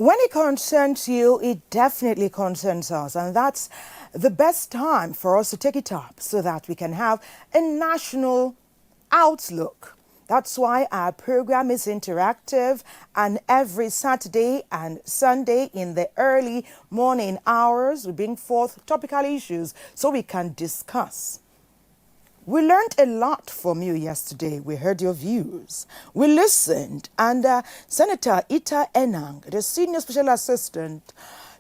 When it concerns you, it definitely concerns us, and that's the best time for us to take it up so that we can have a national outlook. That's why our program is interactive, and every Saturday and Sunday in the early morning hours, we bring forth topical issues so we can discuss. We learned a lot from you yesterday. We heard your views. We listened, and Senator Ita Enang, the Senior Special Assistant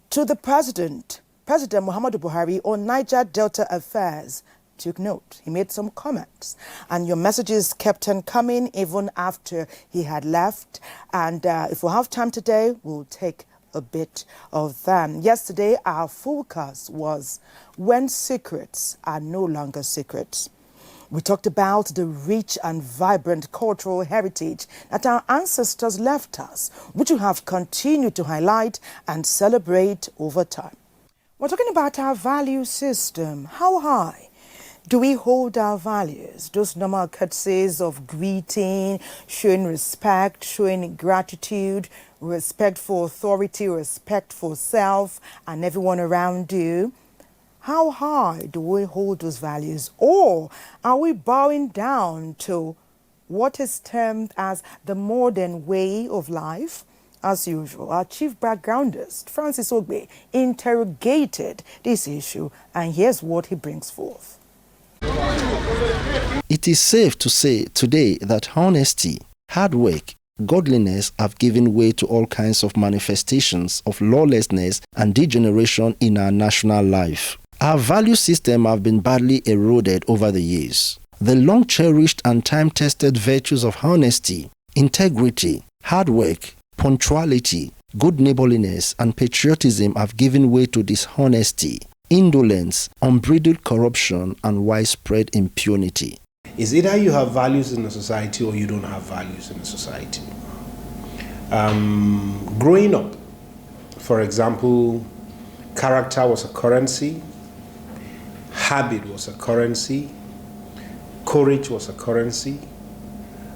to the President Muhammadu Buhari on Niger Delta Affairs, took note. He made some comments, and your messages kept on coming even after he had left. And if we have time today, we'll take a bit of them. Yesterday, our focus was when secrets are no longer secrets. We talked about the rich and vibrant cultural heritage that our ancestors left us, which we have continued to highlight and celebrate over time. We're talking about our value system. How high do we hold our values? Those normal courtesies of greeting, showing respect, showing gratitude, respect for authority, respect for self and everyone around you. How high do we hold those values? Or are we bowing down to what is termed as the modern way of life? As usual, our chief backgroundist, Francis Ogbe, interrogated this issue, and here's what he brings forth. It is safe to say today that honesty, hard work, godliness have given way to all kinds of manifestations of lawlessness and degeneration in our national life. Our value system have been badly eroded over the years. The long-cherished and time-tested virtues of honesty, integrity, hard work, punctuality, good neighborliness, and patriotism have given way to dishonesty, indolence, unbridled corruption, and widespread impunity. It's either you have values in a society or you don't have values in a society. Growing up, for example, character was a currency, habit was a currency, courage was a currency,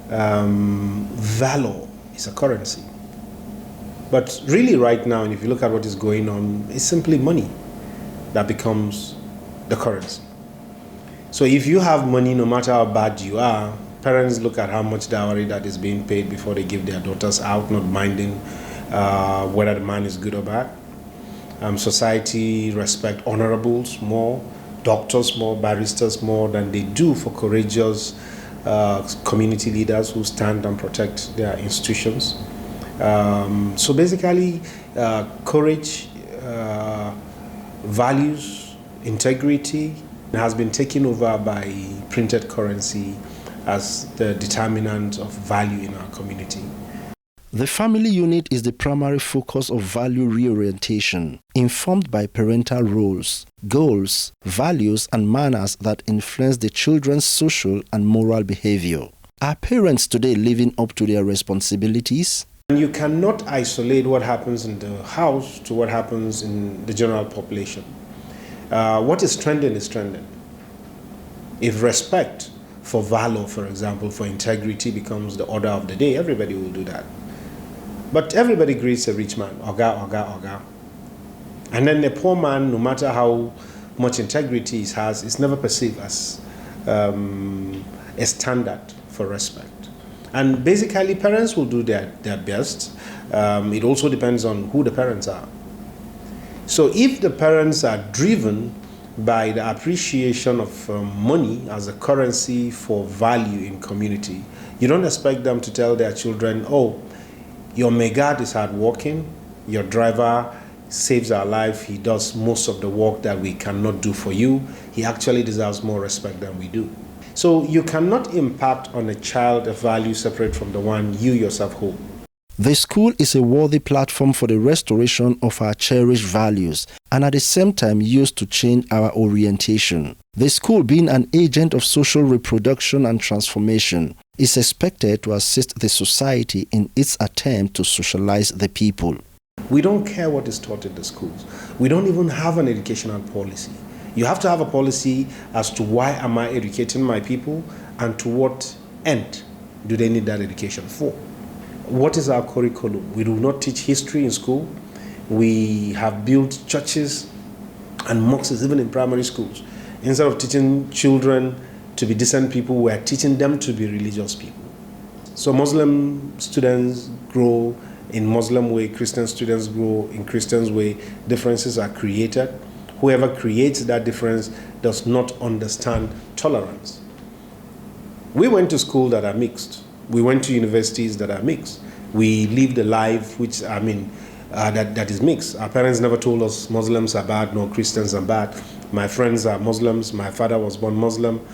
valor is a currency. But really right now, and if you look at what is going on, it's simply money that becomes the currency. So if you have money, no matter how bad you are, parents look at how much dowry that is being paid before they give their daughters out, not minding whether the man is good or bad. Society respect honorables more, doctors more, barristers more than they do for courageous community leaders who stand and protect their institutions. So basically, courage, values, integrity has been taken over by printed currency as the determinant of value in our community. The family unit is the primary focus of value reorientation, informed by parental roles, goals, values, and manners that influence the children's social and moral behavior. Are parents today living up to their responsibilities? You cannot isolate what happens in the house to what happens in the general population. What is trending is trending. If respect for valor, for example, for integrity becomes the order of the day, everybody will do that. But everybody greets a rich man, oga, oga, oga. And then the poor man, no matter how much integrity he has, is never perceived as a standard for respect. And basically, parents will do their best. It also depends on who the parents are. So if the parents are driven by the appreciation of money as a currency for value in community, you don't expect them to tell their children, oh, Your megad is hardworking. Your driver saves our life. He does most of the work that we cannot do for you. He actually deserves more respect than we do. So you cannot impart on a child a value separate from the one you yourself hold. The school is a worthy platform for the restoration of our cherished values and at the same time used to change our orientation. The school, being an agent of social reproduction and transformation, is expected to assist the society in its attempt to socialize the people. We don't care what is taught in the schools. We don't even have an educational policy. You have to have a policy as to why am I educating my people and to what end do they need that education for. What is our curriculum? We do not teach history in school. We have built churches and mosques even in primary schools. Instead of teaching children to be decent people, we are teaching them to be religious people. So Muslim students grow in Muslim way, Christian students grow in Christian's way. Differences are created. Whoever creates that difference does not understand tolerance. We went to schools that are mixed. We went to universities that are mixed. We lived a life which, that is mixed. Our parents never told us Muslims are bad, nor Christians are bad. My friends are Muslims. My father was born Muslim.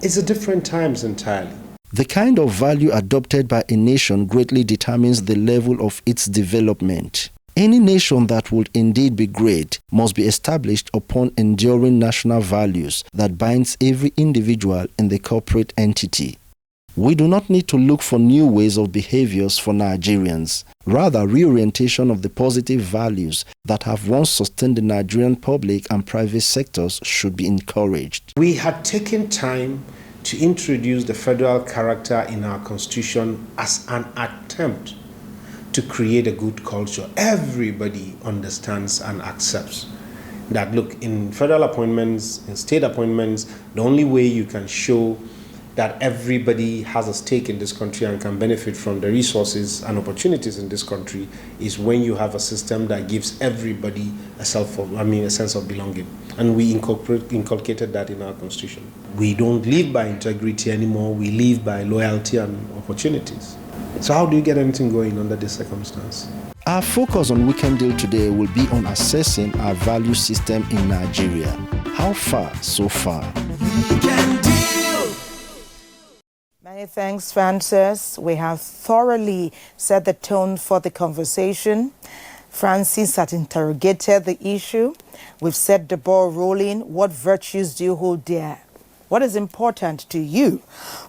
It's a different times entirely. The kind of value adopted by a nation greatly determines the level of its development. Any nation that would indeed be great must be established upon enduring national values that binds every individual in the corporate entity. We do not need to look for new ways of behaviors for Nigerians. Rather, reorientation of the positive values that have once sustained the Nigerian public and private sectors should be encouraged. We had taken time to introduce the federal character in our constitution as an attempt to create a good culture. Everybody understands and accepts that, look, in federal appointments, in state appointments, the only way you can show that everybody has a stake in this country and can benefit from the resources and opportunities in this country is when you have a system that gives everybody a sense of belonging. And we inculcated that in our constitution. We don't live by integrity anymore. We live by loyalty and opportunities. So how do you get anything going under this circumstance? Our focus on Weekend Deal today will be on assessing our value system in Nigeria. How far so far? Many thanks, Francis. We have thoroughly set the tone for the conversation. Francis had interrogated the issue. We've set the ball rolling. What virtues do you hold dear? What is important to you?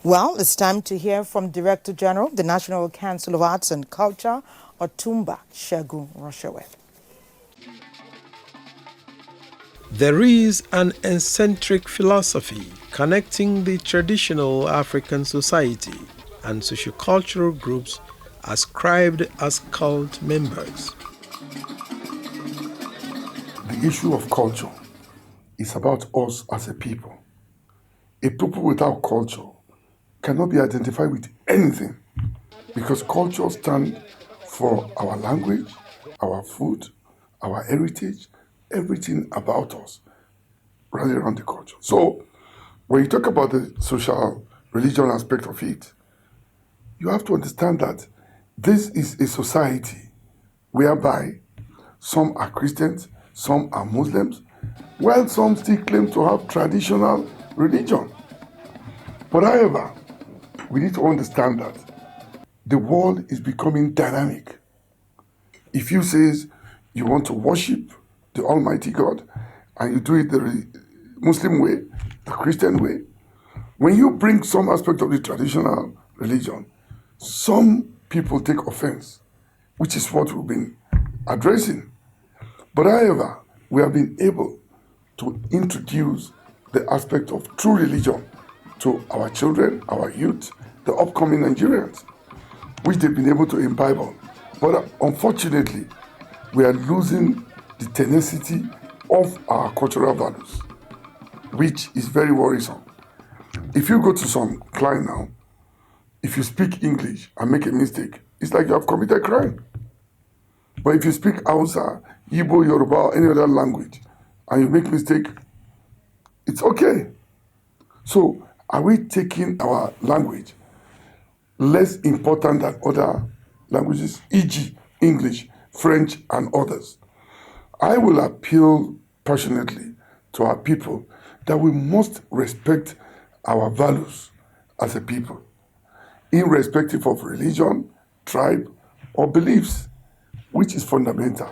Well, it's time to hear from Director General, the National Council of Arts and Culture, Otumba Segun Roshewe. There is an eccentric philosophy connecting the traditional African society and sociocultural groups ascribed as cult members. The issue of culture is about us as a people. A people without culture cannot be identified with anything because culture stands for our language, our food, our heritage, everything about us rally around the culture. So when you talk about the social religion aspect of it, you have to understand that this is a society whereby some are Christians, some are Muslims, while some still claim to have traditional religion. But however, we need to understand that the world is becoming dynamic. If you say you want to worship the Almighty God and you do it the Muslim way, the Christian way, when you bring some aspect of the traditional religion, some people take offense, which is what we've been addressing. But however, we have been able to introduce the aspect of true religion to our children, our youth, the upcoming Nigerians, which they've been able to imbibe on. But unfortunately, we are losing the tenacity of our cultural values, which is very worrisome. If you go to some client now, if you speak English and make a mistake, it's like you have committed a crime. But if you speak Hausa, Igbo, Yoruba, or any other language, and you make mistake, it's okay. So are we taking our language less important than other languages, e.g., English, French, and others. I will appeal passionately to our people that we must respect our values as a people, irrespective of religion, tribe, or beliefs, which is fundamental.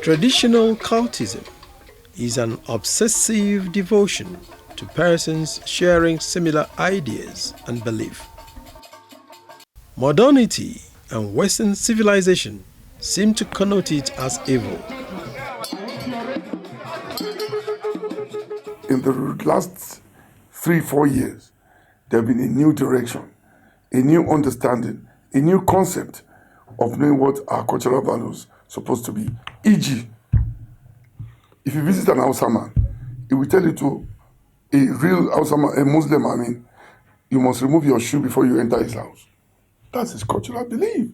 Traditional cultism is an obsessive devotion to persons sharing similar ideas and belief. Modernity and Western civilization seem to connote it as evil. In the last 3-4 years, there have been a new direction, a new understanding, a new concept of knowing what our cultural values are supposed to be. E.g., if you visit an Hausa man, he will tell you to a real Hausa man, a Muslim, you must remove your shoe before you enter his house. That's his cultural belief.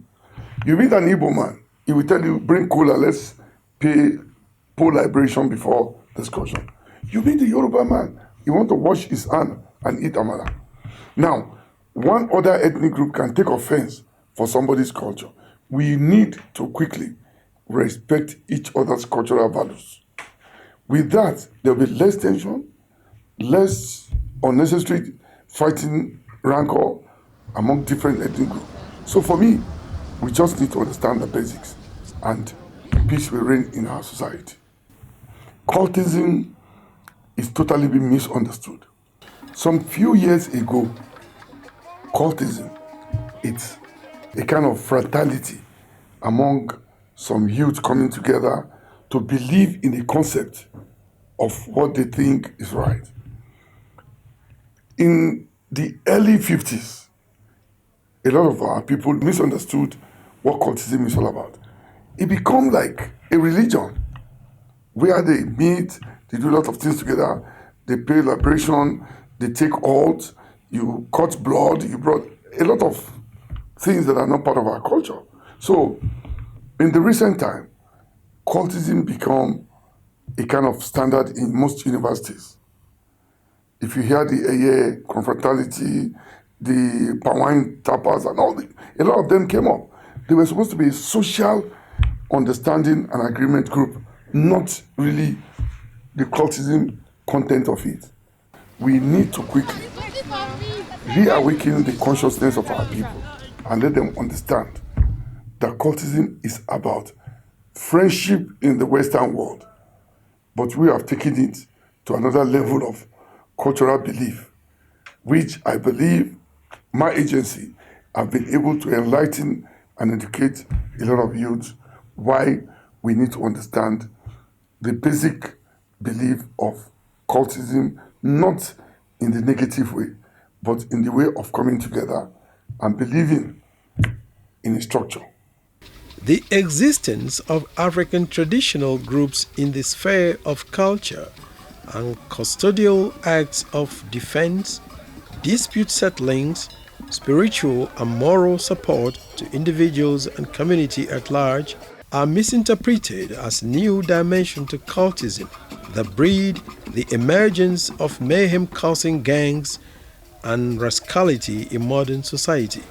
You meet an Igbo man, he will tell you, bring cola, let's pour libation before discussion. You meet the Yoruba man, he want to wash his hand and eat amala. Now, one other ethnic group can take offense for somebody's culture. We need to quickly respect each other's cultural values. With that, there will be less tension, less unnecessary fighting rancor among different ethnic groups. So for me, we just need to understand the basics and peace will reign in our society. Cultism is totally being misunderstood. Some few years ago, cultism, it's a kind of fraternity among some youth coming together to believe in a concept of what they think is right. In the early 50s, a lot of our people misunderstood what cultism is all about. It became like a religion where they meet, they do a lot of things together, they pay liberation, they take oaths, you cut blood, you brought a lot of things that are not part of our culture. So, in the recent time, cultism become a kind of standard in most universities. If you hear the AA, confraternity, the Pawine tapas and all, a lot of them came up. They were supposed to be a social understanding and agreement group, not really the cultism content of it. We need to quickly reawaken the consciousness of our people and let them understand that cultism is about friendship in the Western world, but we have taken it to another level of cultural belief, which I believe my agency have been able to enlighten and educate a lot of youth why we need to understand the basic belief of cultism, not in the negative way, but in the way of coming together and believing in a structure. The existence of African traditional groups in the sphere of culture and custodial acts of defense, dispute settlings, spiritual and moral support to individuals and community at large are misinterpreted as new dimension to cultism that breed the emergence of mayhem-causing gangs and rascality in modern society.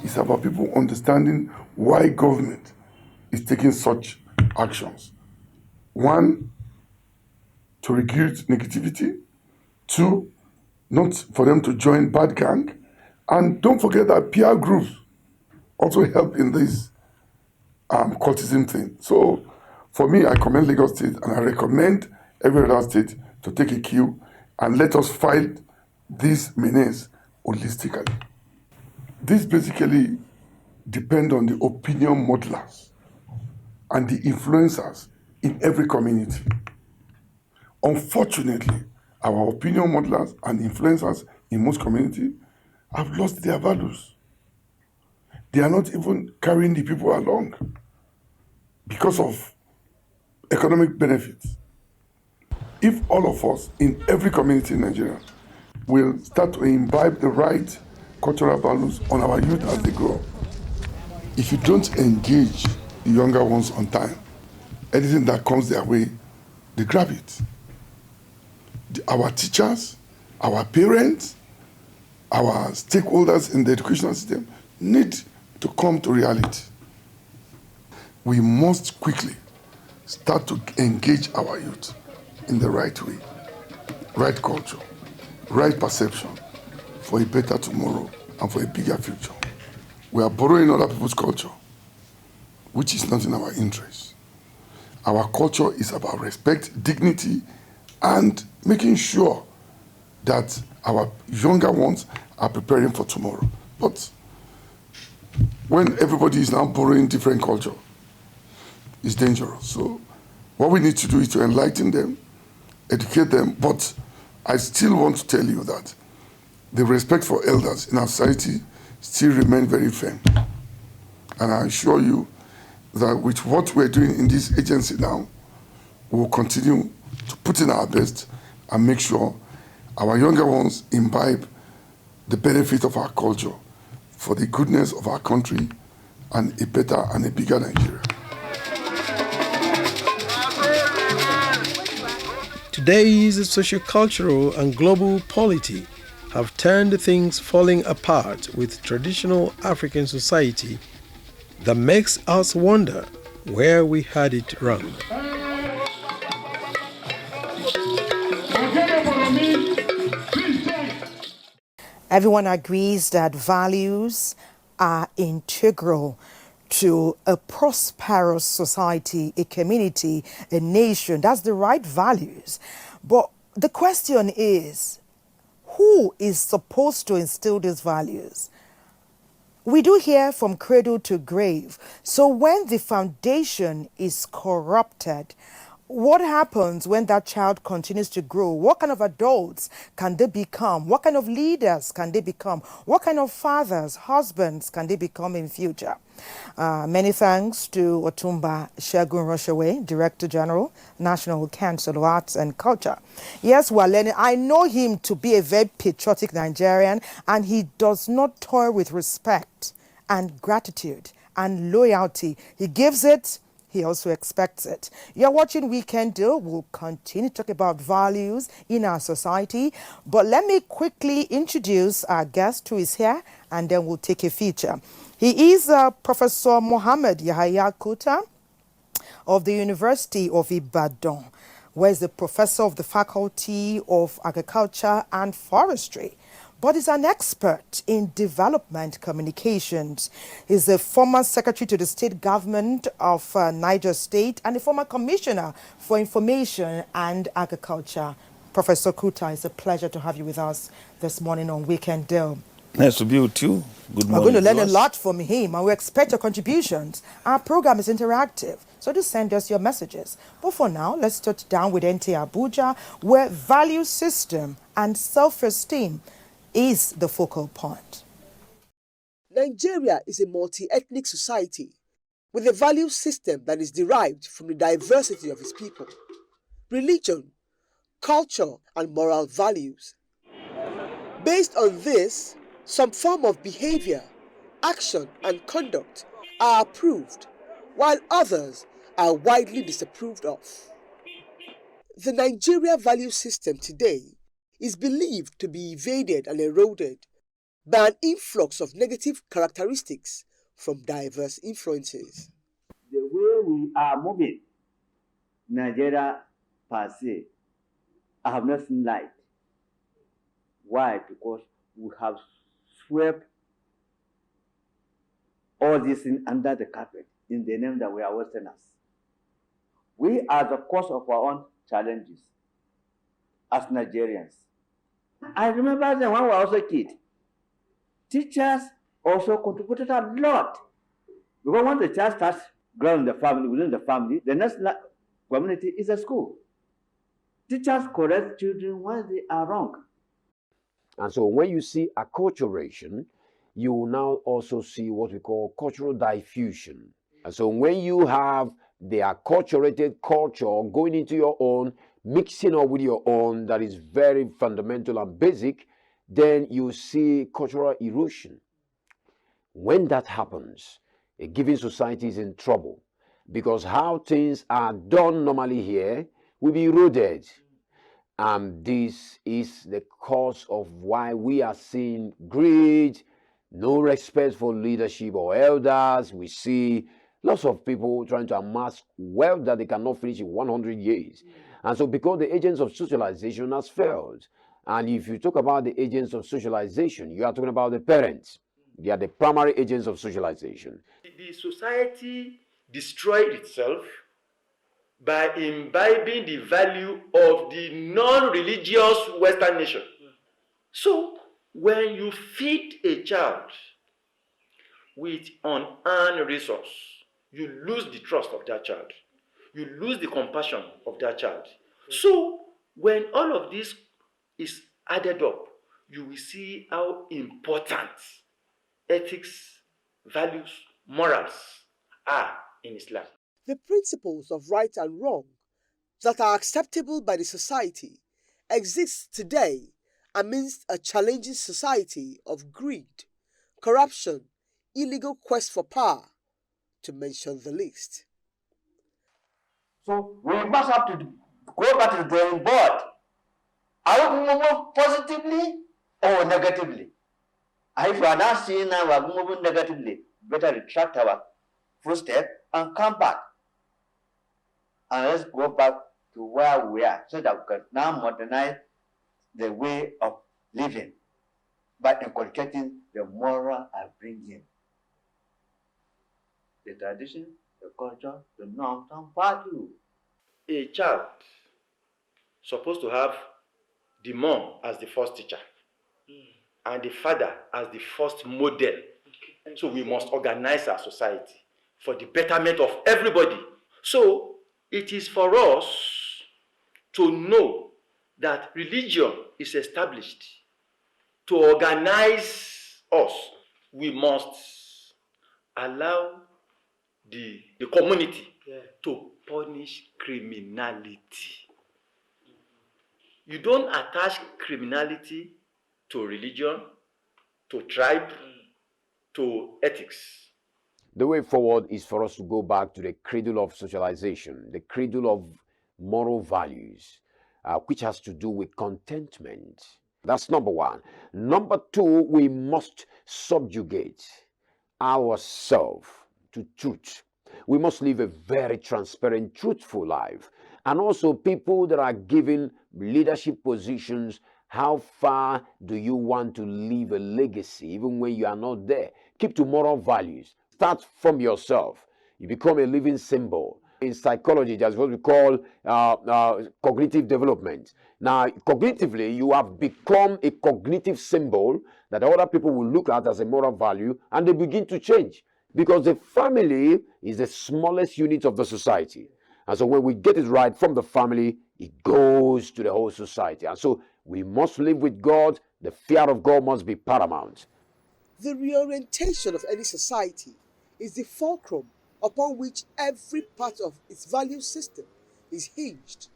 It's about people understanding why government is taking such actions. One, to recruit negativity. Two, not for them to join bad gang. And don't forget that peer groups also help in this cultism thing. So for me, I commend Lagos State and I recommend every other state to take a cue and let us fight this menace holistically. This basically depends on the opinion modelers and the influencers in every community. Unfortunately, our opinion modelers and influencers in most communities have lost their values. They are not even carrying the people along because of economic benefits. If all of us in every community in Nigeria will start to imbibe the right cultural values on our youth as they grow, if you don't engage the younger ones on time, anything that comes their way, they grab it. Our teachers, our parents, our stakeholders in the educational system need to come to reality. We must quickly start to engage our youth in the right way, right culture, right perception for a better tomorrow and for a bigger future. We are borrowing other people's culture, which is not in our interest. Our culture is about respect, dignity, and making sure that our younger ones are preparing for tomorrow. But when everybody is now borrowing different culture, it's dangerous. So what we need to do is to enlighten them, educate them, but I still want to tell you that the respect for elders in our society still remain very firm. And I assure you that with what we're doing in this agency now, we will continue to put in our best and make sure our younger ones imbibe the benefit of our culture for the goodness of our country and a better and a bigger Nigeria. Today's sociocultural and global polity have turned things falling apart with traditional African society that makes us wonder where we had it wrong. Everyone agrees that values are integral to a prosperous society, a community, a nation. That's the right values. But the question is, who is supposed to instill these values? We do hear from cradle to grave. So when the foundation is corrupted, what happens when that child continues to grow? What kind of adults can they become? What kind of leaders can they become? What kind of fathers, husbands can they become in future? Many thanks to Otumba Segun Roshaway, Director General, National Council of Arts and Culture. Yes, we're learning. I know him to be a very patriotic Nigerian, and he does not toy with respect and gratitude and loyalty. He gives it, he also expects it. You're watching Weekend Deal. We'll continue to talk about values in our society. But let me quickly introduce our guest who is here, and then we'll take a feature. He is Professor Mohammed Yahaya Kuta of the University of Ibadan, where he's the professor of the Faculty of Agriculture and Forestry. But he's an expert in development communications. He's a former secretary to the state government of Niger State and a former commissioner for information and agriculture. Professor Kuta, it's a pleasure to have you with us this morning on Weekend Deal. Nice to be with you. Good morning. We're going to learn a lot from him, and we expect your contributions. Our program is interactive, so just send us your messages. But for now, let's touch down with NTA Abuja, where value system and self-esteem is the focal point. Nigeria is a multi-ethnic society with a value system that is derived from the diversity of its people, religion, culture, and moral values. Based on this, some form of behavior, action, and conduct are approved, while others are widely disapproved of. The Nigeria value system today is believed to be evaded and eroded by an influx of negative characteristics from diverse influences. The way we are moving, Nigeria per se, I have not seen light. Why? Because we have swept all this thing under the carpet in the name that we are Westerners. We are the cause of our own challenges as Nigerians. I remember that when we were also kids, teachers also contributed a lot. Because when the child starts growing in the family, within the family, the next community is a school. Teachers correct children when they are wrong. And so when you see acculturation, you will now also see what we call cultural diffusion. And so when you have the acculturated culture going into your own, mixing up with your own, that is very fundamental and basic, then you see cultural erosion. When that happens, a given society is in trouble because how things are done normally here will be eroded. And this is the cause of why we are seeing greed, no respect for leadership or elders. We see lots of people trying to amass wealth that they cannot finish in 100 years. And so because the agents of socialization has failed, and if you talk about the agents of socialization, you are talking about the parents. They are the primary agents of socialization. The society destroyed itself by imbibing the value of the non-religious Western nation. So, when you feed a child with unearned resource, you lose the trust of that child. You lose the compassion of that child. So, when all of this is added up, you will see how important ethics, values, morals are in Islam. The principles of right and wrong that are acceptable by the society exist today amidst a challenging society of greed, corruption, illegal quest for power, to mention the least. So we must have to go back to the drawing board. Are we moving positively or negatively? And if we are not seeing now we are moving negatively, better retract our footstep and come back. And let's go back to where we are so that we can now modernize the way of living by inculcating the moral upbringing, the tradition, the culture, the norms and values. A child supposed to have the mom as the first teacher and the father as the first model. So we must organize our society for the betterment of everybody. So it is for us to know that religion is established to organize us. We must allow the community to punish criminality. You don't attach criminality to religion, to tribe, to ethics. The way forward is for us to go back to the cradle of socialization, the cradle of moral values, which has to do with contentment. That's number one. Number two, we must subjugate ourselves to truth. We must live a very transparent, truthful life. And also people that are given leadership positions, how far do you want to leave a legacy even when you are not there? Keep to moral values. Start from yourself. You become a living symbol. In psychology, that's what we call cognitive development. Now, cognitively, you have become a cognitive symbol that other people will look at as a moral value, and they begin to change. Because the family is the smallest unit of the society. And so when we get it right from the family, it goes to the whole society. And so we must live with God. The fear of God must be paramount. The reorientation of any society is the fulcrum upon which every part of its value system is hinged,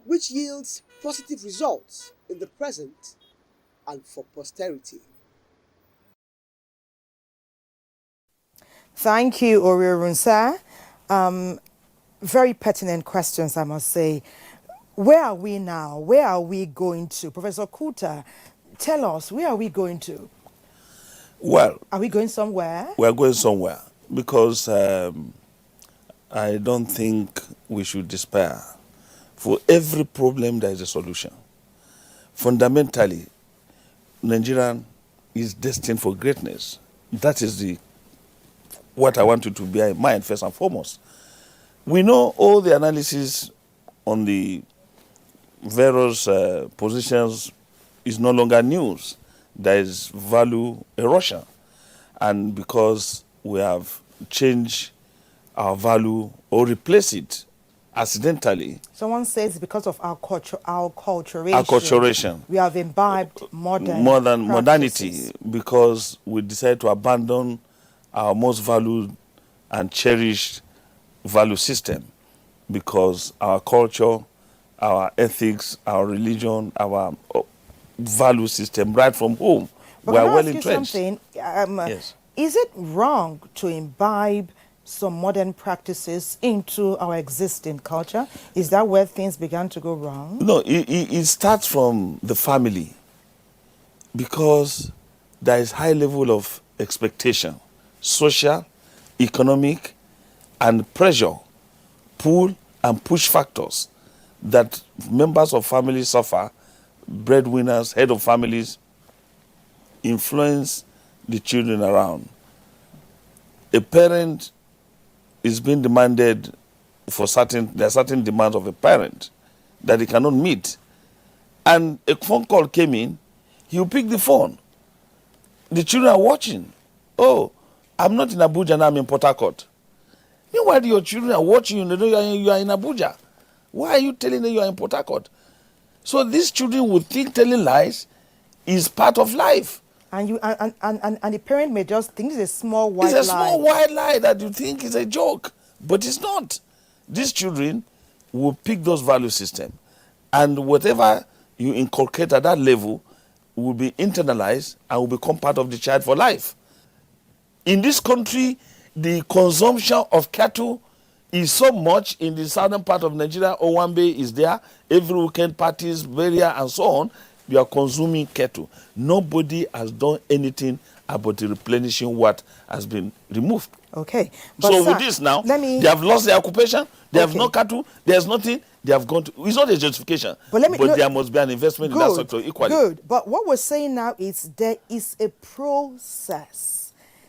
which yields positive results in the present and for posterity. Thank you, Orionsa. Very pertinent questions, I must say. Where are we now? Where are we going to? Professor Kuta, tell us, where are we going to? Well, are we going somewhere? We're going somewhere because I don't think we should despair. For every problem, there is a solution. Fundamentally, Nigerian is destined for greatness. That is what I want you to bear in mind first and foremost. We know all the analysis on the various positions is no longer news. There is value erosion. And because we have changed our value or replaced it accidentally. Someone says because of our culturation. Our culturation. We have imbibed modernity because we decided to abandon our most valued and cherished value system because our culture, our ethics, our religion, our value system right from home. But we are can I well ask you entrenched. Something? Yes. Is it wrong to imbibe some modern practices into our existing culture? Is that where things began to go wrong? No, it starts from the family, because there is high level of expectation, social, economic, and pressure, pull and push factors that members of families suffer, breadwinners, head of families, influence the children around. A parent is being demanded for there are certain demands of a parent that he cannot meet. And a phone call came in, he'll pick the phone. The children are watching. Oh, I'm not in Abuja now, I'm in Port Harcourt. Meanwhile, your children are watching you, they know you are in Abuja. Why are you telling them you are in Port Harcourt? So these children would think telling lies is part of life. And the parent may just think it's a small white lie. It's a small white lie that you think is a joke, but it's not. These children will pick those value systems, and whatever you inculcate at that level will be internalized and will become part of the child for life. In this country, the consumption of cattle is so much in the southern part of Nigeria. Owambe is there. Every weekend parties, burial, and so on. You are consuming cattle. Nobody has done anything about the replenishing what has been removed. Okay. But so sir, with this now, they have lost their occupation. They have no cattle. There's nothing. They have gone to. It's not a justification. But there must be an investment in that sector equally. Good. But what we're saying now is there is a process.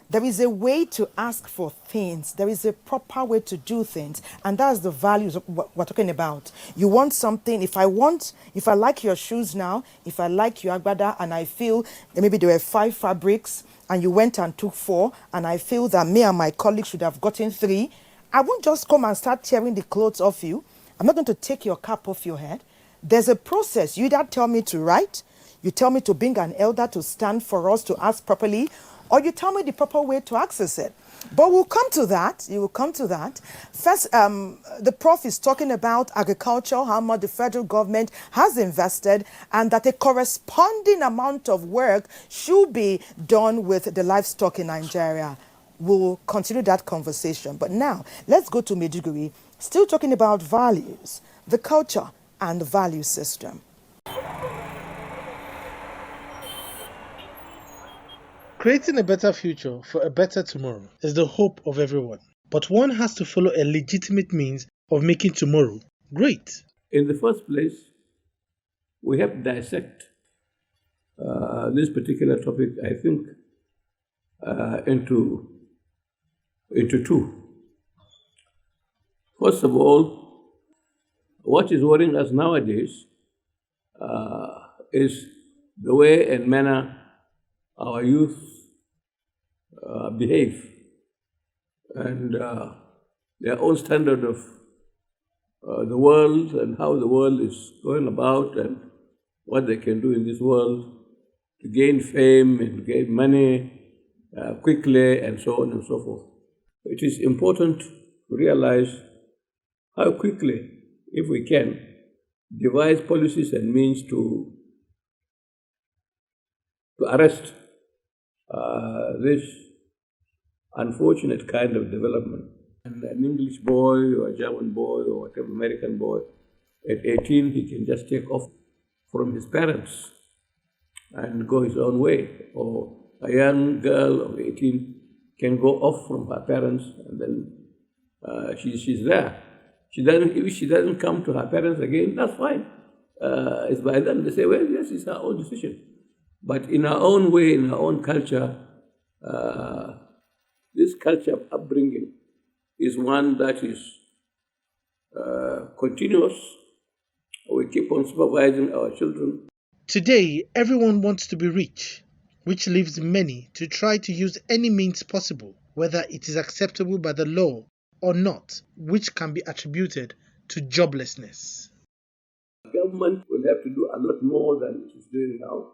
There is a way to ask for things. There is a proper way to do things. And that's the values of what we're talking about. You want something. If I like your shoes now, if I like your agbada, and I feel that maybe there were 5 fabrics and you went and took 4, and I feel that me and my colleagues should have gotten 3, I won't just come and start tearing the clothes off you. I'm not going to take your cap off your head. There's a process. You either tell me to write, you tell me to bring an elder to stand for us to ask properly, or you tell me the proper way to access it. But we'll come to that. You will come to that. First, the prof is talking about agriculture, how much the federal government has invested, and that a corresponding amount of work should be done with the livestock in Nigeria. We'll continue that conversation. But now, let's go to Maiduguri, still talking about values, the culture, and the value system. Creating a better future for a better tomorrow is the hope of everyone. But one has to follow a legitimate means of making tomorrow great. In the first place, we have to dissect this particular topic, I think, into 2. First of all, what is worrying us nowadays is the way and manner our youth behave, and their own standard of the world and how the world is going about and what they can do in this world to gain fame and gain money quickly and so on and so forth. It is important to realize how quickly, if we can, devise policies and means to arrest this unfortunate kind of development. And an English boy or a German boy or whatever American boy, at 18 he can just take off from his parents and go his own way. Or a young girl of 18 can go off from her parents and then she's there. If she doesn't come to her parents again, that's fine. It's by them. They say, well, yes, it's her own decision. But in our own way, in our own culture, this culture of upbringing is one that is continuous. We keep on supervising our children. Today, everyone wants to be rich, which leaves many to try to use any means possible, whether it is acceptable by the law or not, which can be attributed to joblessness. Government will have to do a lot more than it is doing now.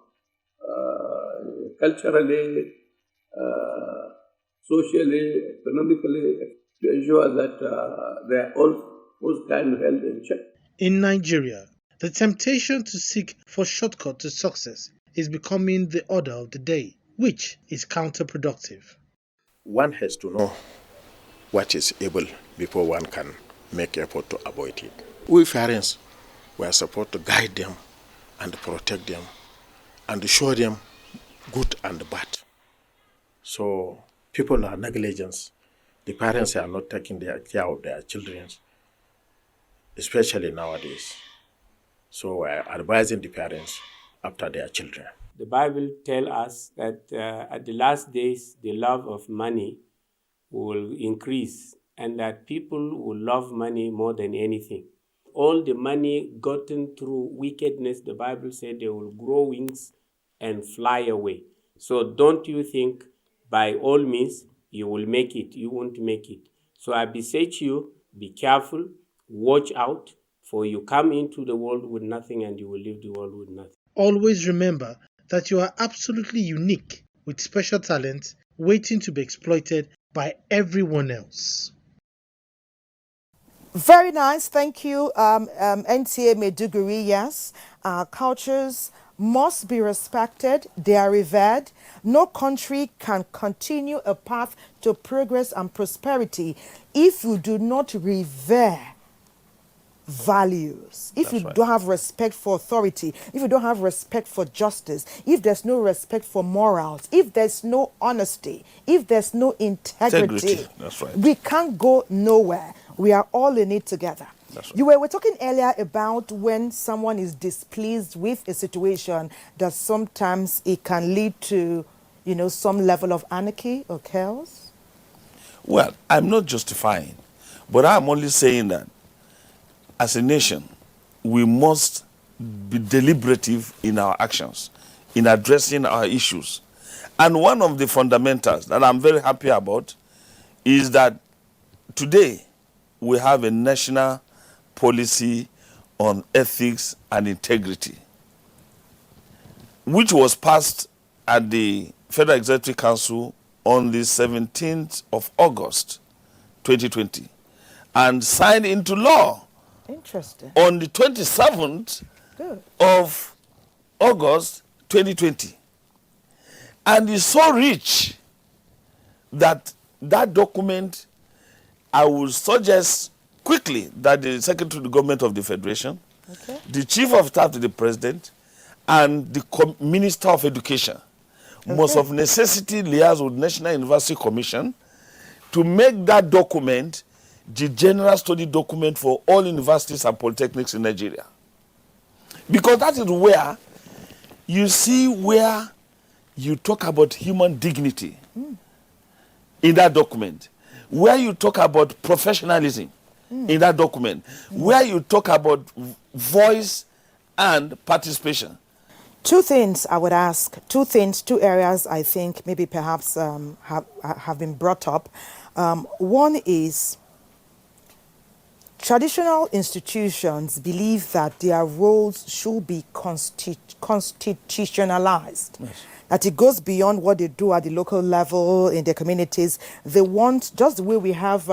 Culturally, socially, economically, to ensure that they are all kind of held in check. In Nigeria, the temptation to seek for shortcuts to success is becoming the order of the day, which is counterproductive. One has to know what is evil before one can make effort to avoid it. We parents, we are supposed to guide them and protect them and show them good and bad. So people are negligent. The parents are not taking care of their children, especially nowadays. So we are advising the parents after their children. The Bible tells us that at the last days, the love of money will increase and that people will love money more than anything. All the money gotten through wickedness, the Bible said they will grow wings and fly away. So don't you think by all means you will make it. You won't make it. So I beseech you, be careful, watch out, for you come into the world with nothing and you will leave the world with nothing. Always remember that you are absolutely unique with special talents waiting to be exploited by everyone else. Very nice. Thank you, NTA Maiduguri. Yes, cultures must be respected. They are revered. No country can continue a path to progress and prosperity if you do not revere values, if you don't have respect for authority, if you don't have respect for justice, if there's no respect for morals, if there's no honesty, if there's no integrity. That's right. We can't go nowhere. We are all in it together. That's right. You were talking earlier about when someone is displeased with a situation, that sometimes it can lead to, some level of anarchy or chaos. Well, I'm not justifying, but I'm only saying that as a nation, we must be deliberative in our actions, in addressing our issues. And one of the fundamentals that I'm very happy about is that today we have a national policy on ethics and integrity, which was passed at the Federal Executive Council on the 17th of August, 2020, and signed into law Interesting. on the 27th of August 2020. And it's so rich that that document, I will suggest quickly that the Secretary to the Government of the Federation, the Chief of Staff to the President, and the Minister of Education must of necessity liaise with National University Commission to make that document the general study document for all universities and polytechnics in Nigeria. Because that is where you see where you talk about human dignity in that document, where you talk about professionalism in that document, where you talk about voice and participation. Two things I would ask, two areas I think maybe perhaps have been brought up. One is, traditional institutions believe that their roles should be constitutionalized. Yes. That it goes beyond what they do at the local level in their communities. They want, just the way we have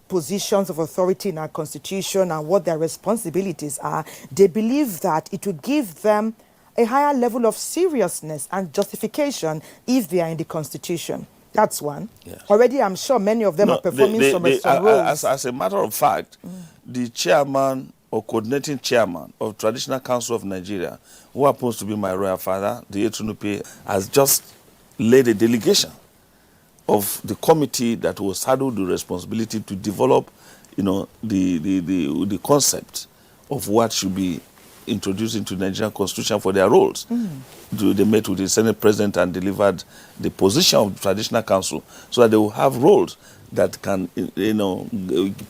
positions of authority in our constitution and what their responsibilities are, they believe that it would give them a higher level of seriousness and justification if they are in the constitution. That's one. Yes. Already, I'm sure many of them are performing some roles. As a matter of fact, the chairman or coordinating chairman of Traditional Council of Nigeria, who happens to be my royal father, the Etunupe, has just led a delegation of the committee that will saddle the responsibility to develop, the concept of what should be introduced into the Nigerian Constitution for their roles. They met with the Senate President and delivered the position of the Traditional Council so that they will have roles that can,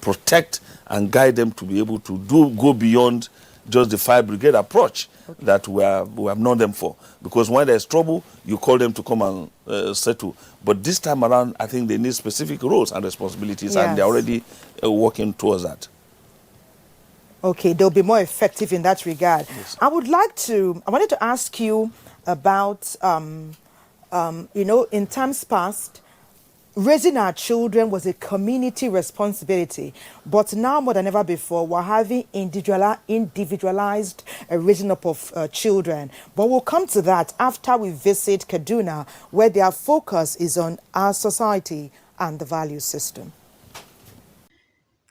protect and guide them to be able to go beyond just the fire brigade approach that we have known them for. Because when there's trouble, you call them to come and settle. But this time around, I think they need specific roles and responsibilities, and they're already working towards that. Okay, they'll be more effective in that regard. Yes. I wanted to ask you about, in times past, raising our children was a community responsibility. But now more than ever before, we're having individualized raising up of children. But we'll come to that after we visit Kaduna, where their focus is on our society and the value system.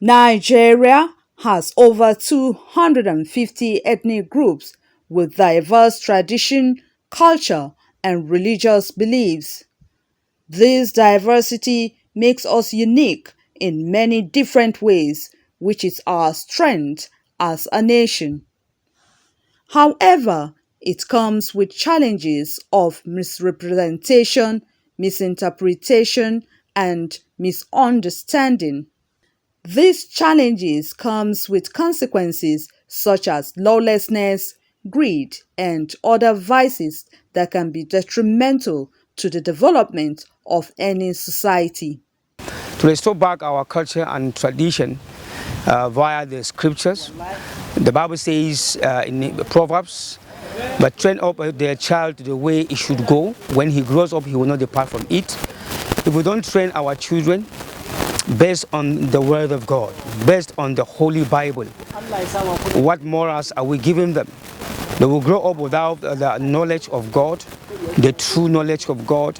Nigeria has over 250 ethnic groups with diverse tradition, culture, and religious beliefs. This diversity makes us unique in many different ways, which is our strength as a nation. However, it comes with challenges of misrepresentation, misinterpretation, and misunderstanding. These challenges comes with consequences such as lawlessness, greed, and other vices that can be detrimental to the development of any society. To restore back our culture and tradition via the scriptures, the Bible says in Proverbs, but train up their child the way it should go. When he grows up, he will not depart from it. If we don't train our children based on the word of God, based on the Holy Bible, what morals are we giving them? They will grow up without the knowledge of God, the true knowledge of God,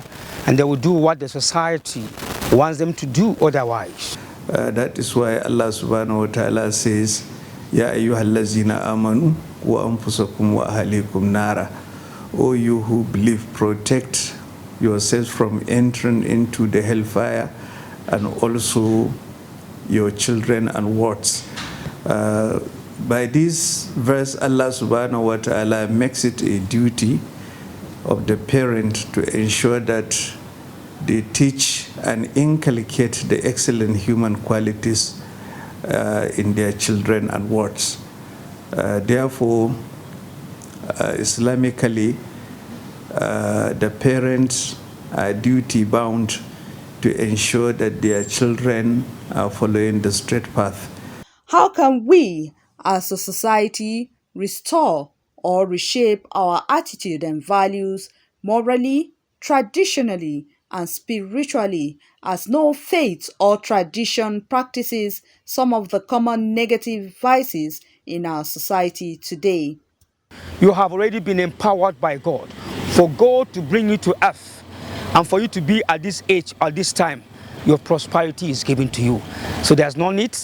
and they will do what the society wants them to do otherwise. That is why Allah subhanahu wa ta'ala says, Ya ayyuhallazina amanu wa anfusakum wa ahlikum nara. O you who believe, protect yourselves from entering into the hellfire, and also your children and wards. By this verse, Allah subhanahu wa ta'ala makes it a duty of the parent to ensure that they teach and inculcate the excellent human qualities in their children and wards. Therefore, Islamically, the parents are duty bound to ensure that their children are following the straight path. How can we, as a society, restore or reshape our attitude and values morally, traditionally, and spiritually, as no faith or tradition practices some of the common negative vices in our society today? You have already been empowered by God for God to bring you to earth, and for you to be at this age, at this time, your prosperity is given to you. So there's no need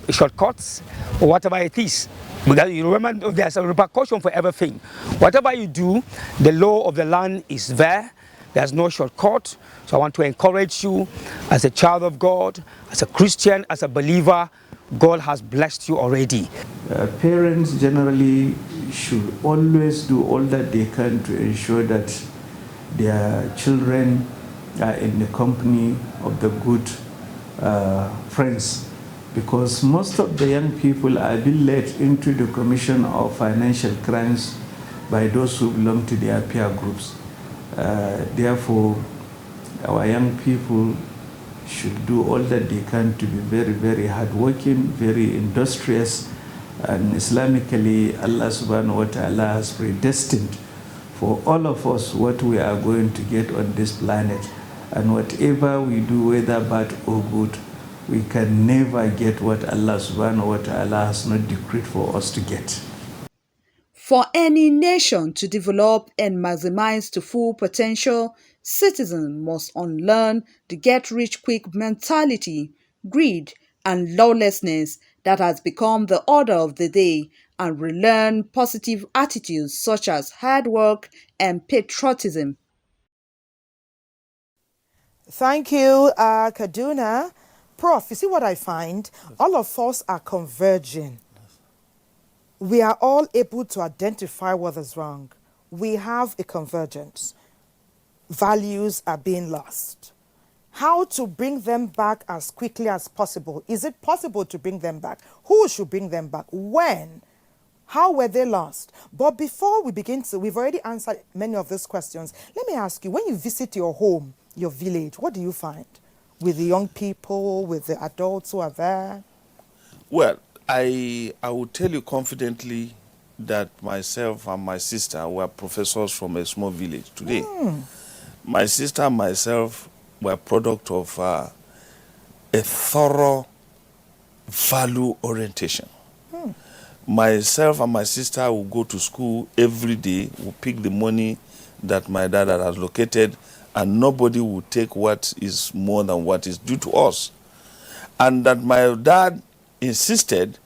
shortcuts or whatever it is. Because you remember, there's a repercussion for everything. Whatever you do, the law of the land is there. There's no shortcut. So I want to encourage you as a child of God, as a Christian, as a believer. God has blessed you already. Parents generally should always do all that they can to ensure that their children are in the company of the good friends, because most of the young people are being led into the commission of financial crimes by those who belong to their peer groups. Therefore, our young people should do all that they can to be very, very hardworking, very industrious, and Islamically, Allah subhanahu wa ta'ala has predestined for all of us what we are going to get on this planet. And whatever we do, whether bad or good, we can never get what Allah subhanahu wa ta'ala has not decreed for us to get. For any nation to develop and maximize to full potential, citizens must unlearn the get-rich-quick mentality, greed, and lawlessness that has become the order of the day, and relearn positive attitudes such as hard work and patriotism. Thank you, Kaduna. Prof, you see what I find? All of us are converging. We are all able to identify what is wrong. We have a convergence. Values are being lost. How to bring them back as quickly as possible? Is it possible to bring them back? Who should bring them back? When? How were they lost? But before we begin to, we've already answered many of these questions. Let me ask you, when you visit your home, your village, what do you find? With the young people, with the adults who are there? Well, I will tell you confidently that myself and my sister were professors from a small village today. My sister and myself were product of a thorough value orientation. Myself and my sister will go to school every day, will pick the money that my dad has located, and nobody will take what is more than what is due to us. And that my dad insisted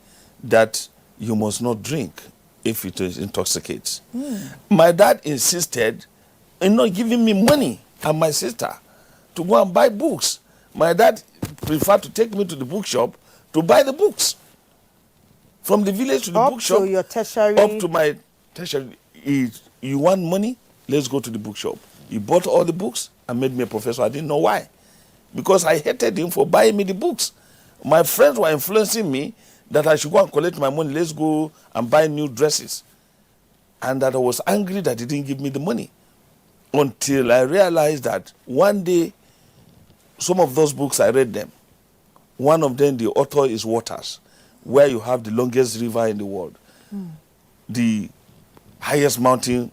that you must not drink if it intoxicates. My dad insisted in not giving me money and my sister to go and buy books. My dad preferred to take me to the bookshop to buy the books. From the village to the bookshop, to your tertiary. up to my tertiary. You want money? Let's go to the bookshop. He bought all the books and made me a professor. I didn't know why. Because I hated him for buying me the books. My friends were influencing me that I should go and collect my money. Let's go and buy new dresses. And that I was angry that he didn't give me the money. Until I realized that one day, some of those books, I read them. One of them, the author is Waters, where you have the longest river in the world. The highest mountain,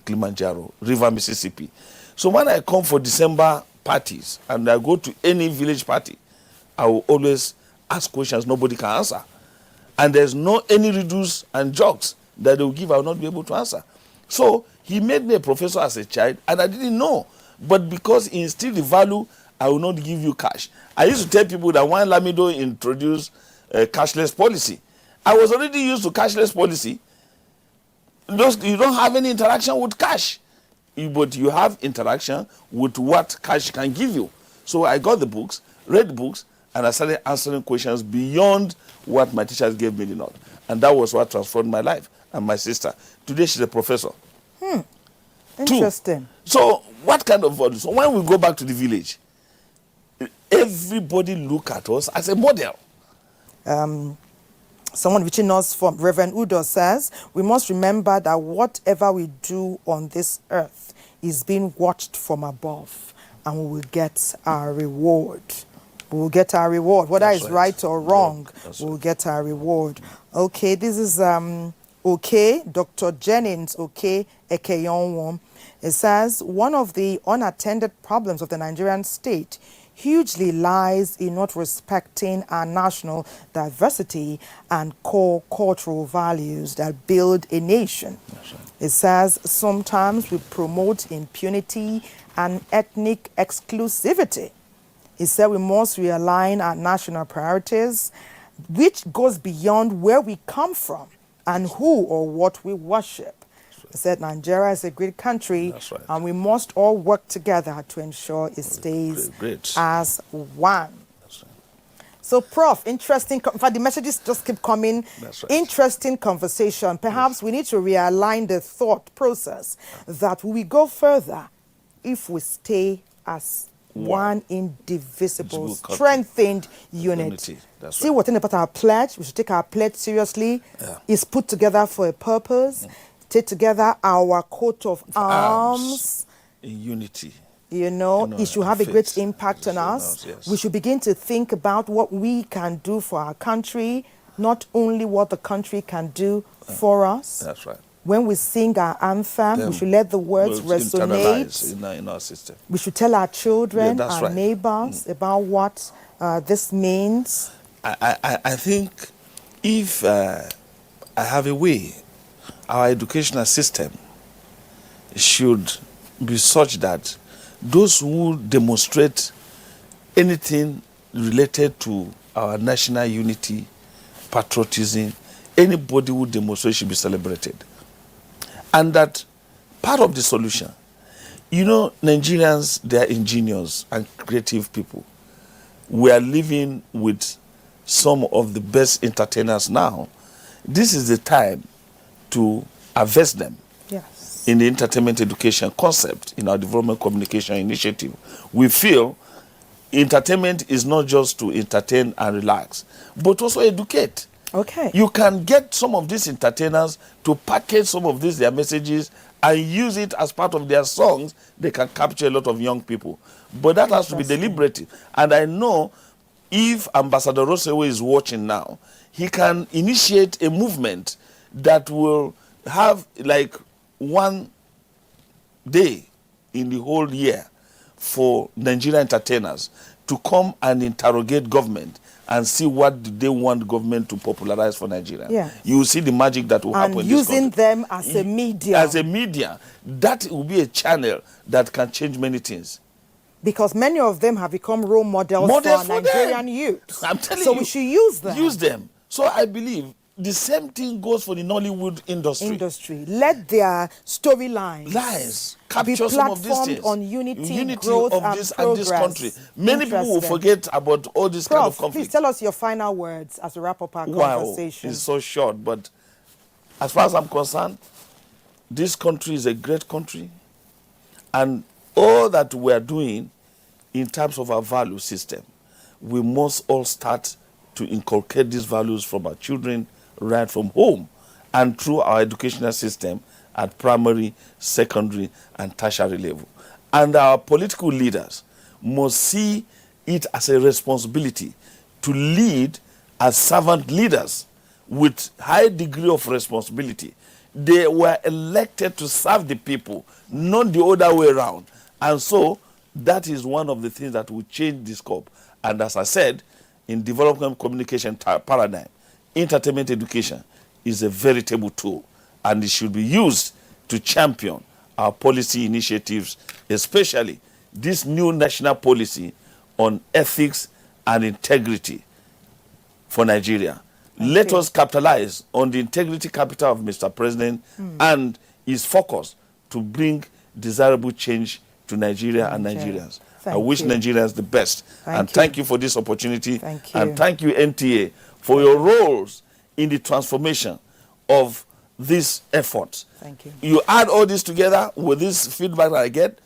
Kilimanjaro, River Mississippi. So when I come for December parties and I go to any village party, I will always ask questions nobody can answer. And there's no any riddles and jokes that they will give I will not be able to answer. So he made me a professor as a child and I didn't know. But because he instilled the value, I will not give you cash. I used to tell people that when Lamido introduced cashless policy, I was already used to cashless policy. You don't have any interaction with cash, but you have interaction with what cash can give you. So I got the books, read the books, and I started answering questions beyond what my teachers gave me the note. And that was what transformed my life and my sister. Today she's a professor. Interesting. So what kind of value? So when we go back to the village, everybody look at us as a model. Someone reaching us from Reverend Udo says, we must remember that whatever we do on this earth is being watched from above, and we will get our reward. We will get our reward. Whether it's right or wrong, we will get our reward. Okay, this is Dr. Jennings Ekeyonwom. It says, one of the unattended problems of the Nigerian state hugely lies in not respecting our national diversity and core cultural values that build a nation. It says sometimes we promote impunity and ethnic exclusivity. It said we must realign our national priorities, which goes beyond where we come from and who or what we worship. He said Nigeria is a great country, and we must all work together to ensure it stays as one. So, Prof, interesting. In fact, the messages just keep coming. Interesting conversation. Perhaps we need to realign the thought process that we go further if we stay as one indivisible, strengthened unit. See what in about our pledge? We should take our pledge seriously. It's put together for a purpose. Take together our coat of arms in unity. You know, it should have a great impact on us. We should begin to think about what we can do for our country, not only what the country can do for us. That's right. When we sing our anthem, we should let the words resonate in our system. We should tell our children, our neighbors about what this means. I think if I have a way, our educational system should be such that those who demonstrate anything related to our national unity, patriotism, anybody who demonstrates should be celebrated. And that part of the solution, you know, Nigerians, they are ingenious and creative people. We are living with some of the best entertainers now. This is the time to invest them in the entertainment education concept in our development communication initiative. We feel entertainment is not just to entertain and relax, but also educate. Okay. You can get some of these entertainers to package some of these their messages and use it as part of their songs. They can capture a lot of young people. But that has to be deliberate. And I know if Ambassador Rosewe is watching now, he can initiate a movement that will have like one day in the whole year for Nigerian entertainers to come and interrogate government and see what they want government to popularize for Nigeria. Yeah. You will see the magic that will happen in this country. And using them as a media. As a media, that will be a channel that can change many things. Because many of them have become role models for our Nigerian youth. I'm telling so you. we should use them. Use them. So I believe the same thing goes for the Nollywood industry. Let their storylines capture some of these things. On unity growth, of and this progress. and this country. Many people will forget about all this kind of conflict. Please tell us your final words as we wrap up our conversation. It's so short, but as far as I'm concerned, this country is a great country, and all that we are doing in terms of our value system, we must all start to inculcate these values from our children right from home and through our educational system at primary, secondary, and tertiary level. And our political leaders must see it as a responsibility to lead as servant leaders with high degree of responsibility. They were elected to serve the people, not the other way around. And so that is one of the things that will change the scope. And as I said, in development communication paradigm, entertainment education is a veritable tool, and it should be used to champion our policy initiatives, especially this new national policy on ethics and integrity for Nigeria. Let us capitalize on the integrity capital of Mr. President and his focus to bring desirable change to Nigeria and Nigerians. I wish Nigerians the best. Thank you for this opportunity. And thank you, NTA, for your roles in the transformation of this effort. Thank you. You add all this together with this feedback that I get,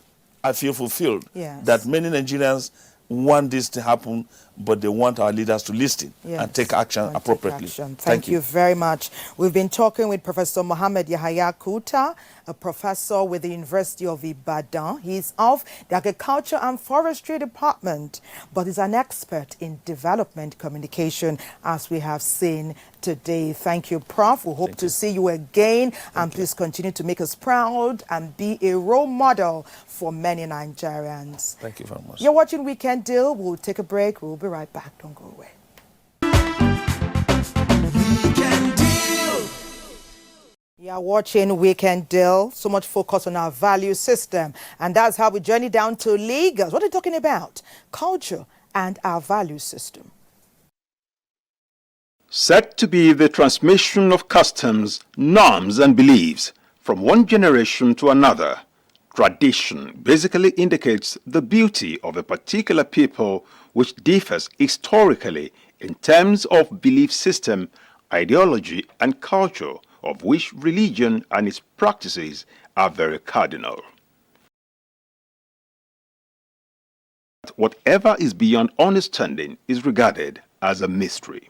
I feel fulfilled that many Nigerians want this to happen, but they want our leaders to listen and take action appropriately. Thank you very much. We've been talking with Professor Mohammed Yahaya Kuta, a professor with the University of Ibadan. He's of the Agriculture and Forestry Department, but is an expert in development communication, as we have seen today. Thank you, Prof. We hope to see you again, and please continue to make us proud and be a role model for many Nigerians. Thank you very much. You're watching Weekend Deal. We'll take a break. We'll be right back. Don't go away. You are watching Weekend Deal. So much focus on our value system. And that's how we journey down to Lagos. What are you talking about? Culture and our value system. Said to be the transmission of customs, norms and beliefs from one generation to another, tradition basically indicates the beauty of a particular people which differs historically in terms of belief system, ideology and culture, of which religion and its practices are very cardinal. Whatever is beyond understanding is regarded as a mystery.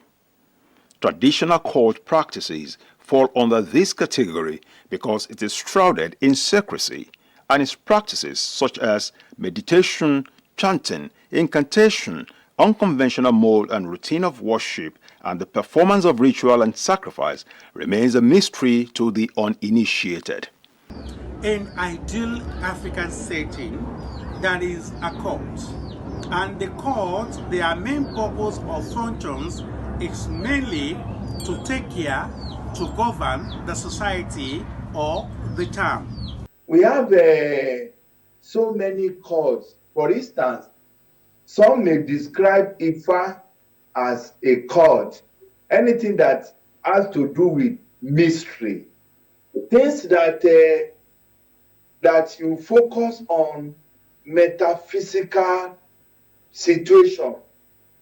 Traditional cult practices fall under this category because it is shrouded in secrecy, and its practices such as meditation, chanting, incantation, unconventional mode and routine of worship, and the performance of ritual and sacrifice remains a mystery to the uninitiated. An ideal African setting, that is a cult. And the cult, their main purpose or functions is mainly to take care, to govern the society or the town. We have so many cults. For instance, some may describe Ifa as a cult. Anything that has to do with mystery. Things that you focus on metaphysical situation.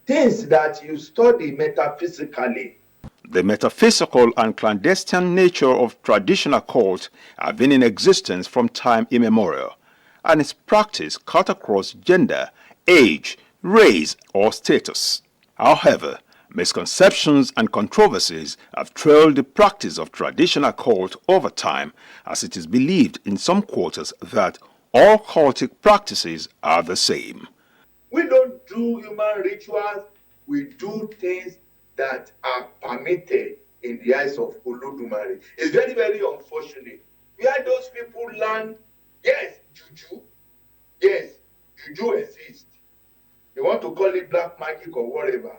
Things that you study metaphysically. The metaphysical and clandestine nature of traditional cult have been in existence from time immemorial, and its practice cut across gender, age, race, or status. However, misconceptions and controversies have trailed the practice of traditional cult over time, as it is believed in some quarters that all cultic practices are the same. We don't do human rituals, we do things that are permitted in the eyes of Olodumare. It's very, very unfortunate. Where those people learn, yes, juju. Yes, juju exists. They want to call it black magic or whatever.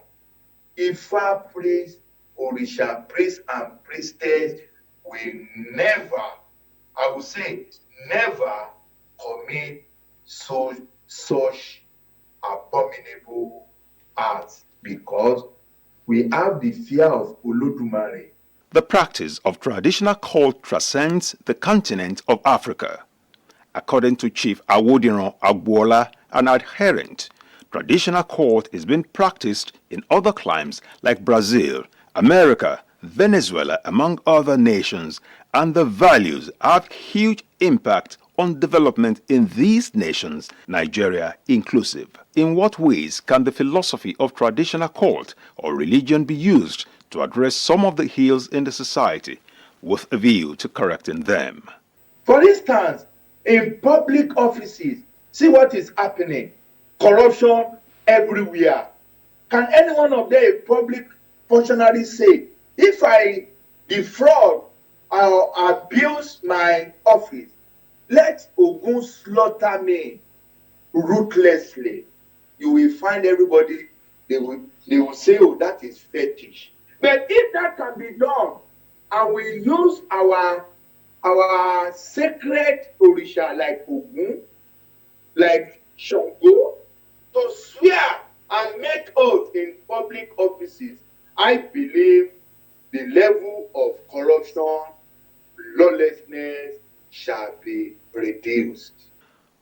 Ifa priest, Orisha priest and priestess will never, I would say, never commit such such abominable acts because we have the fear of Olodumare. The practice of traditional cult transcends the continent of Africa. According to Chief Awodiran Agbola, an adherent, traditional cult is being practiced in other climes like Brazil, America, Venezuela, among other nations, and the values have huge impact on development in these nations, Nigeria inclusive. In what ways can the philosophy of traditional cult or religion be used to address some of the ills in the society with a view to correcting them? For instance, in public offices, see what is happening. Corruption everywhere. Can any one of them, a public functionary, say, if I defraud or abuse my office, let Ogun slaughter me ruthlessly? You will find everybody, they will say, oh, that is fetish. But if that can be done, and we use our sacred Orisha like Ogun, like Shango, to swear and make oath in public offices, I believe the level of corruption, lawlessness shall be reduced.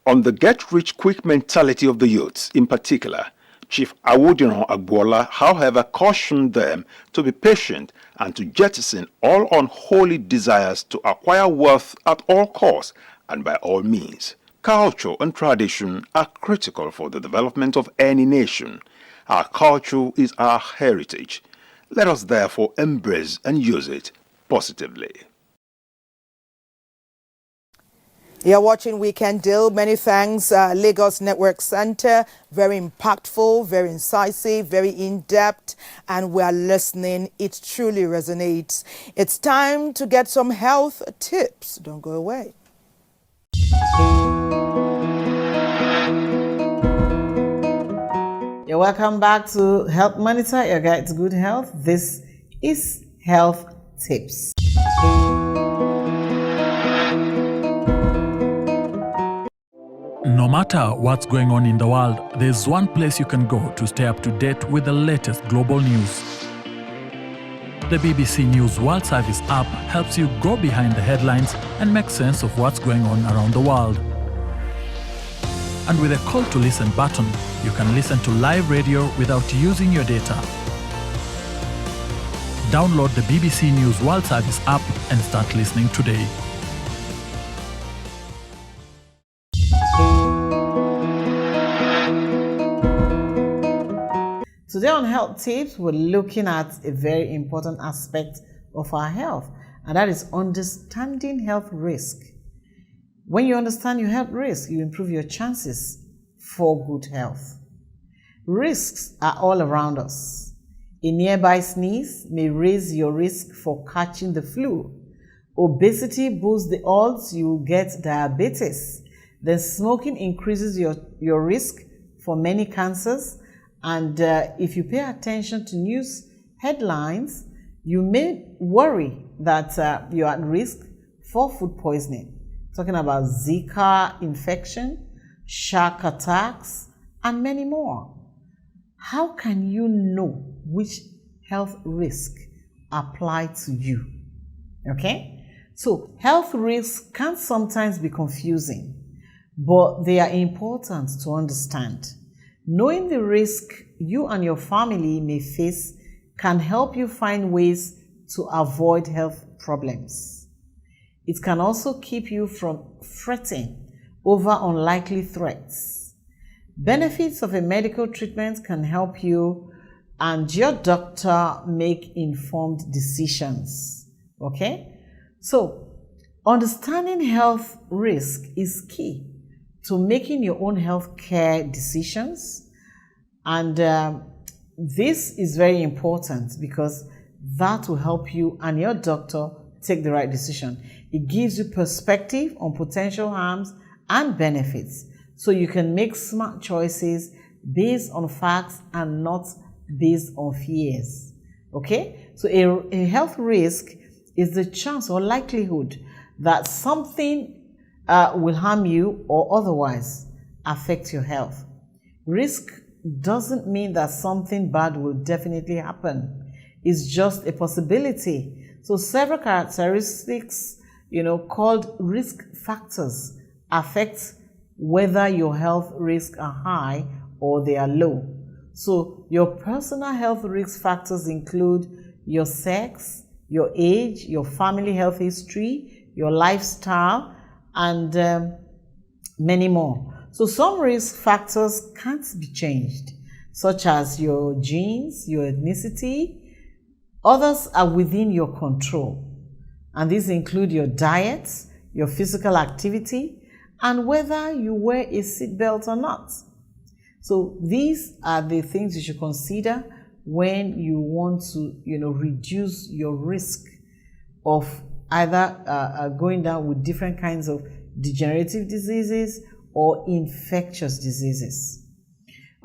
On the get-rich-quick mentality of the youths in particular, Chief Awodiran Agbola, however, cautioned them to be patient and to jettison all unholy desires to acquire wealth at all costs and by all means. Culture and tradition are critical for the development of any nation. Our culture is our heritage. Let us therefore embrace and use it positively. You're watching Weekend Deal. Many thanks, Lagos Network Center. Very impactful, very incisive, very in-depth, and we are listening. It truly resonates. It's time to get some health tips. Don't go away. You're welcome back to Health Monitor, your guide to good health. This is Health Tips. No matter what's going on in the world, there's one place you can go to stay up to date with the latest global news. The BBC News World Service app helps you go behind the headlines and make sense of what's going on around the world. And with a call to listen button, you can listen to live radio without using your data. Download the BBC News World Service app and start listening today. Today on Health Tips, we're looking at a very important aspect of our health, and that is understanding health risk. When you understand your health risk, you improve your chances for good health. Risks are all around us. A nearby sneeze may raise your risk for catching the flu. Obesity boosts the odds you will get diabetes. Then smoking increases your risk for many cancers. And if you pay attention to news headlines, you may worry that you're at risk for food poisoning. Talking about Zika infection, shark attacks, and many more. How can you know which health risk apply to you? Okay? So health risks can sometimes be confusing, but they are important to understand. Knowing the risk you and your family may face can help you find ways to avoid health problems. It can also keep you from fretting over unlikely threats. Benefits of a medical treatment can help you and your doctor make informed decisions. Okay? So, understanding health risk is key to making your own health care decisions, and this is very important because that will help you and your doctor take the right decision. It gives you perspective on potential harms and benefits, so you can make smart choices based on facts and not based on fears. Okay? So a health risk is the chance or likelihood that something will harm you or otherwise affect your health. Risk doesn't mean that something bad will definitely happen. It's just a possibility. So several characteristics, called risk factors affect whether your health risks are high or they are low. So your personal health risk factors include your sex, your age, your family health history, your lifestyle, and many more. So some risk factors can't be changed, such as your genes, your ethnicity. Others are within your control, and these include your diet, your physical activity, and whether you wear a seatbelt or not. So these are the things you should consider when you want to, reduce your risk of either going down with different kinds of degenerative diseases or infectious diseases.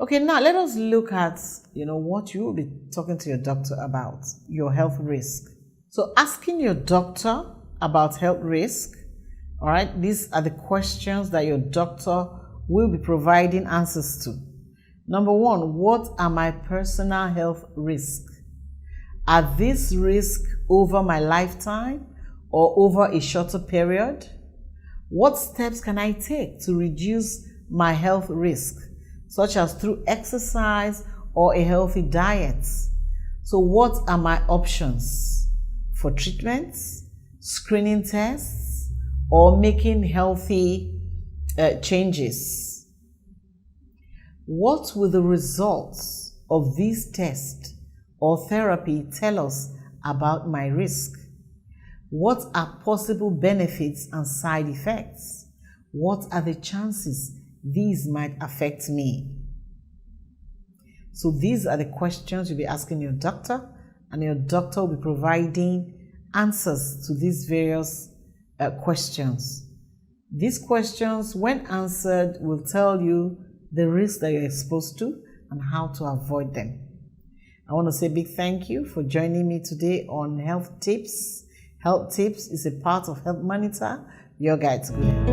Okay, now let us look at, what you will be talking to your doctor about, your health risk. So asking your doctor about health risk, all right, these are the questions that your doctor will be providing answers to. Number one, what are my personal health risks? Are these risks over my lifetime or over a shorter period? What steps can I take to reduce my health risk, such as through exercise or a healthy diet? So what are my options for treatments, screening tests, or making healthy changes? What will the results of these tests or therapy tell us about my risk? What are possible benefits and side effects? What are the chances these might affect me? So these are the questions you'll be asking your doctor, and your doctor will be providing answers to these various questions. These questions, when answered, will tell you the risks that you're exposed to and how to avoid them. I want to say a big thank you for joining me today on Health Tips. Health Tips is a part of Health Monitor, your guide to good health.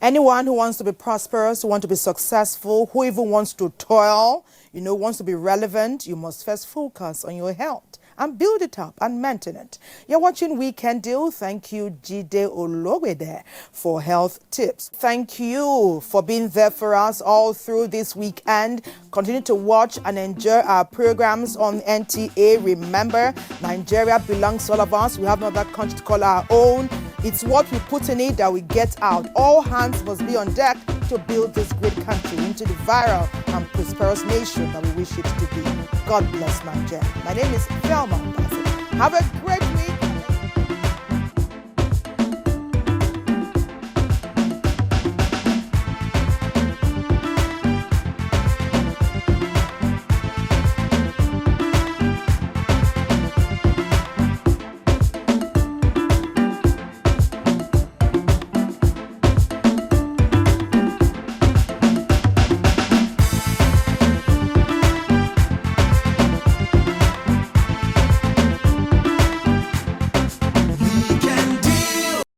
Anyone who wants to be prosperous, who wants to be successful, who even wants to toil, wants to be relevant, you must first focus on your health and build it up and maintain it. You're watching Weekend Deal. Thank you, Jide Olowede, for Health Tips. Thank you for being there for us all through this weekend. Continue to watch and enjoy our programs on NTA. Remember, Nigeria belongs to all of us. We have another country to call our own. It's what we put in it that we get out. All hands must be on deck to build this great country into the viral and prosperous nation that we wish it to be. God bless Nigeria. My name is Thelma. Have a great